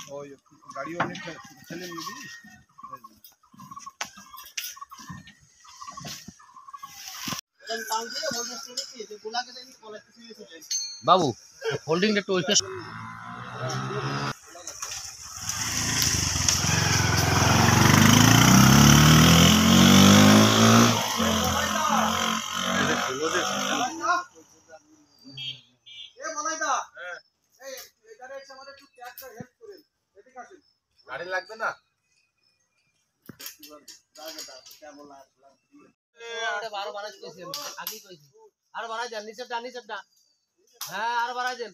ওই গাড়ি অনেক ছেলে নিয়ে দিস বাবু হোল্ডিংটা একটু ওইটা গাড়ি লাগবে না আরো বাড়াই দিয়েছি আগেই কইছি আরো বাড়াই দেন নিচেরটা হ্যাঁ আরো বাড়াই দেন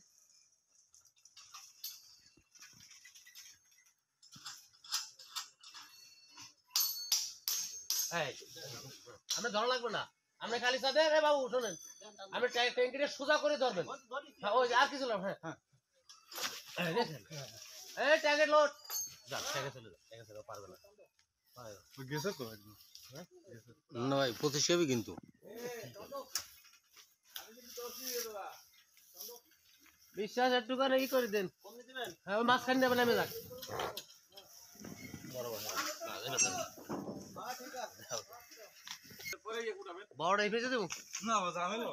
আমরা ধরা লাগবে না আপনি খালি সাথে রে বাবু শোনেন আপনি ট্যাঙ্কিটা সোজা করে ধরবেন ওই আর কিছু না হ্যাঁ দেখেন এই ট্যাঙ্কের লোড যান ট্যাঙ্কে চলে যান ট্যাঙ্কে চলে পারবে না গেছে তো একদম না ভাই 25 হবে কিন্তু বিশ্বাস একটু করে ই করে দেন হ্যাঁ ওই মাঝখান দিয়ে নেমে যাক বড়টা ফেসে দেবো না ঝামেলা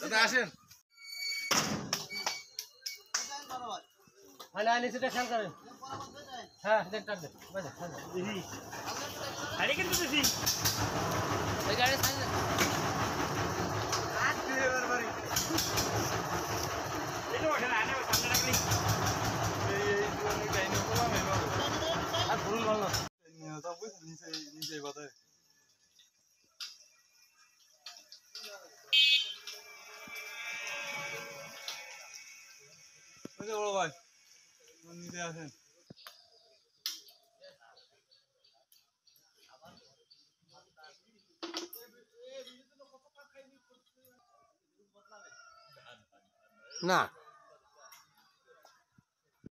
দাদা আসেন হ্যাঁ নিচেটা খেয়াল করেন হ্যাঁ দেখটা দেখ আরে কিন্তু দেখি ওই গাড়ি সাইড আর ফুল ভালো না নিচে বাতায় বড় ভাই নিচে আসেন না